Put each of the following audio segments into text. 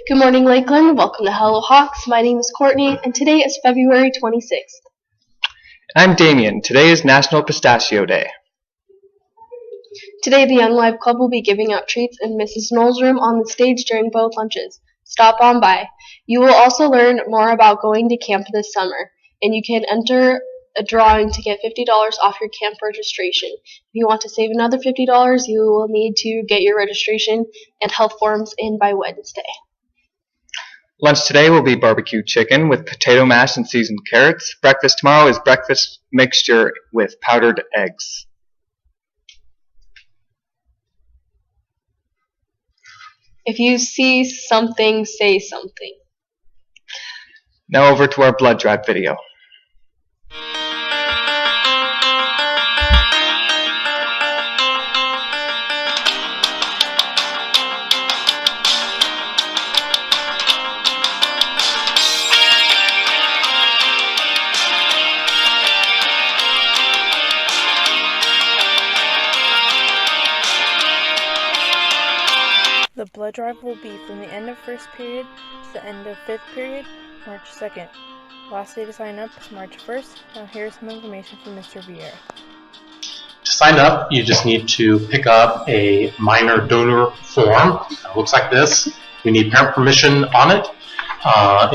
Good morning, Lakeland. Welcome to Hello Hawks. My name is Courtney, and today is February 26th. I'm Damien. Today is National Pistachio Day. Today, the Young Live Club will be giving out treats in Mrs. Knoll's room on the stage during both lunches. Stop on by. You will also learn more about going to camp this summer, and you can enter a drawing to get $50 off your camp registration. If you want to save another $50, you will need to get your registration and health forms in by Wednesday. Lunch today will be barbecue chicken with potato mash and seasoned carrots. Breakfast tomorrow is breakfast mixture with powdered eggs. If you see something, say something. Now over to our blood drive video. The blood drive will be from the end of first period to the end of fifth period, March 2nd. Last day to sign up is March 1st. Now here's some information from Mr. Vieira. To sign up, you just need to pick up a minor donor form. It looks like this. We need parent permission on it.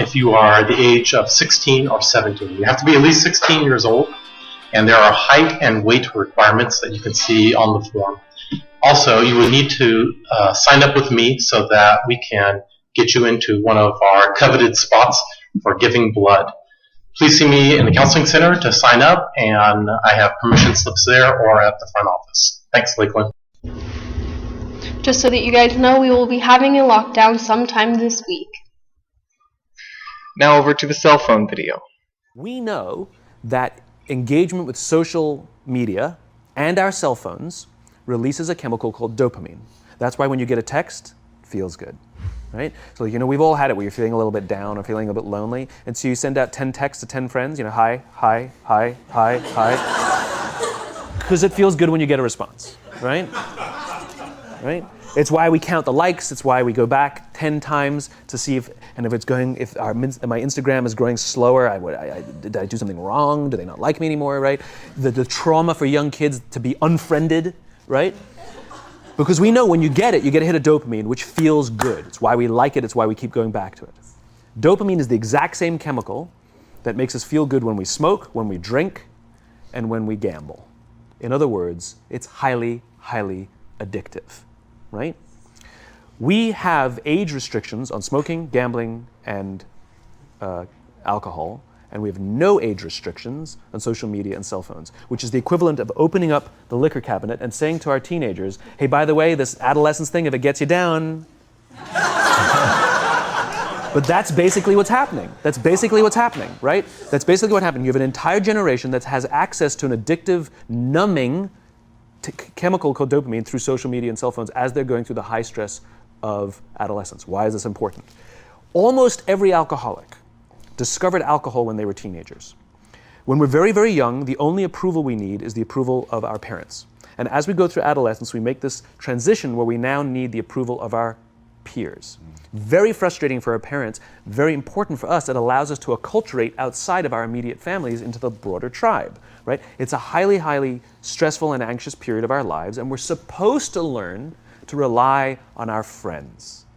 If you are the age of 16 or 17, you have to be at least 16 years old, and there are height and weight requirements that you can see on the form. Also, you would need to sign up with me so that we can get you into one of our coveted spots for giving blood. Please see me in the counseling center to sign up, and I have permission slips there or at the front office. Thanks, Lakeland. Just so that you guys know, we will be having a lockdown sometime this week. Now over to the cell phone video. We know that engagement with social media and our cell phones releases a chemical called dopamine. That's why when you get a text, it feels good, right? So, we've all had it where you're feeling a little bit down or feeling a bit lonely, and so you send out 10 texts to 10 friends, hi, hi, hi, hi, hi, because it feels good when you get a response, right? Right? It's why we count the likes. It's why we go back 10 times to see if my Instagram is growing slower. Did I do something wrong? Do they not like me anymore, right? The trauma for young kids to be unfriended, right? Because we know when you get a hit of dopamine, which feels good. It's why we like it. It's why we keep going back to it. Dopamine is the exact same chemical that makes us feel good when we smoke, when we drink, and when we gamble. In other words, it's highly, highly addictive, right? We have age restrictions on smoking, gambling, and alcohol, and we have no age restrictions on social media and cell phones, which is the equivalent of opening up the liquor cabinet and saying to our teenagers, hey, by the way, this adolescence thing, if it gets you down. But that's basically what's happening. That's basically what's happening, right? That's basically what happened. You have an entire generation that has access to an addictive, numbing chemical called dopamine through social media and cell phones as they're going through the high stress of adolescence. Why is this important? Almost every alcoholic discovered alcohol when they were teenagers. When we're very, very young, the only approval we need is the approval of our parents. And as we go through adolescence, we make this transition where we now need the approval of our peers. Very frustrating for our parents, very important for us. It allows us to acculturate outside of our immediate families into the broader tribe, right? It's a highly, highly stressful and anxious period of our lives, and we're supposed to learn to rely on our friends.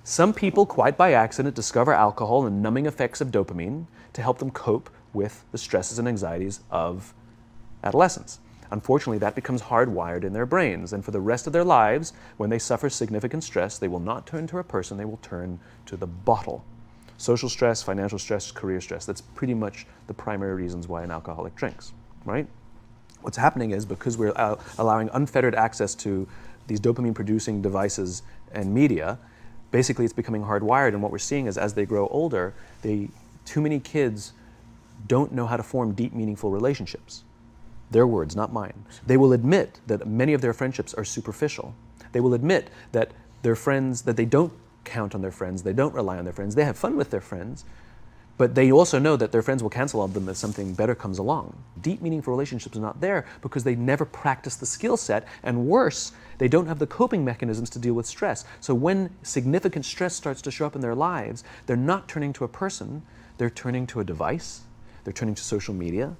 Some people, quite by accident, discover alcohol and numbing effects of dopamine to help them cope with the stresses and anxieties of adolescence. Unfortunately, that becomes hardwired in their brains, and for the rest of their lives, when they suffer significant stress, they will not turn to a person, they will turn to the bottle. Social stress, financial stress, career stress, that's pretty much the primary reasons why an alcoholic drinks, right? What's happening is because we're allowing unfettered access to these dopamine-producing devices and media, basically it's becoming hardwired, and what we're seeing is as they grow older, too many kids don't know how to form deep, meaningful relationships. Their words, not mine. They will admit that many of their friendships are superficial. They will admit that their friends, that they don't count on their friends, they don't rely on their friends, they have fun with their friends, But they also know that their friends will cancel on them as something better comes along. Deep, meaningful relationships are not there because they never practice the skill set, and worse, they don't have the coping mechanisms to deal with stress. So when significant stress starts to show up in their lives, they're not turning to a person, they're turning to a device, they're turning to social media,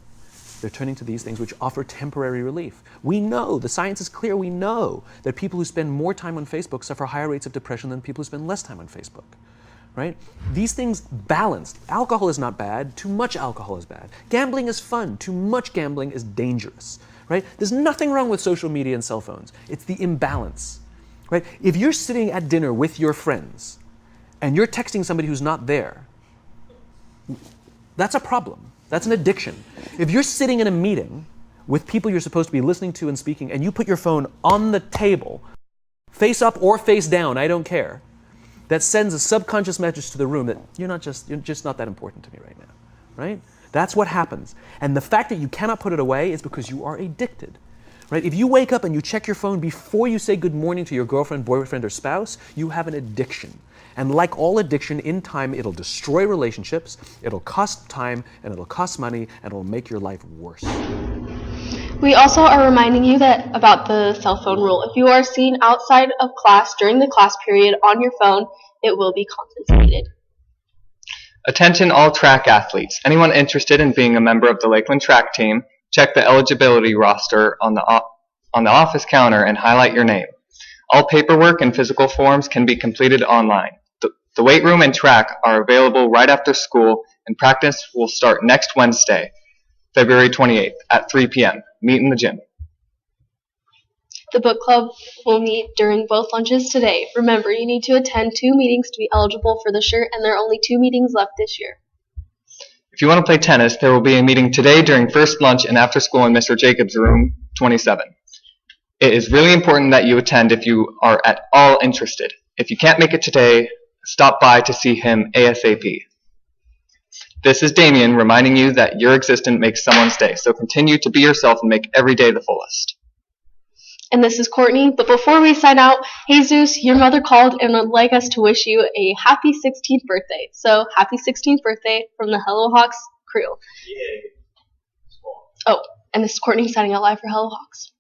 they're turning to these things which offer temporary relief. We know, the science is clear, we know that people who spend more time on Facebook suffer higher rates of depression than people who spend less time on Facebook. Right? These things balanced. Alcohol is not bad, too much alcohol is bad. Gambling is fun, too much gambling is dangerous. Right? There's nothing wrong with social media and cell phones. It's the imbalance. Right? If you're sitting at dinner with your friends and you're texting somebody who's not there, that's a problem. That's an addiction. If you're sitting in a meeting with people you're supposed to be listening to and speaking, and you put your phone on the table, face up or face down, I don't care, that sends a subconscious message to the room that you're just not that important to me right now, right? That's what happens. And the fact that you cannot put it away is because you are addicted, right? If you wake up and you check your phone before you say good morning to your girlfriend, boyfriend, or spouse, you have an addiction. And like all addiction, in time, it'll destroy relationships, it'll cost time, and it'll cost money, and it'll make your life worse. We also are reminding you that about the cell phone rule. If you are seen outside of class during the class period on your phone, it will be confiscated. Attention all track athletes. Anyone interested in being a member of the Lakeland track team, check the eligibility roster on the office counter and highlight your name. All paperwork and physical forms can be completed online. The weight room and track are available right after school, and practice will start next Wednesday, February 28th at 3 p.m. Meet in the gym. The book club will meet during both lunches today. Remember, you need to attend 2 meetings to be eligible for the shirt, and there are only 2 meetings left this year. If you want to play tennis, there will be a meeting today during first lunch and after school in Mr. Jacobs' room 27. It is really important that you attend if you are at all interested. If you can't make it today, stop by to see him ASAP. This is Damien reminding you that your existence makes someone's day, so continue to be yourself and make every day the fullest. And this is Courtney, but before we sign out, Jesus, your mother called and would like us to wish you a happy 16th birthday. So, happy 16th birthday from the Hello Hawks crew. Yay. Oh, and this is Courtney signing out live for Hello Hawks.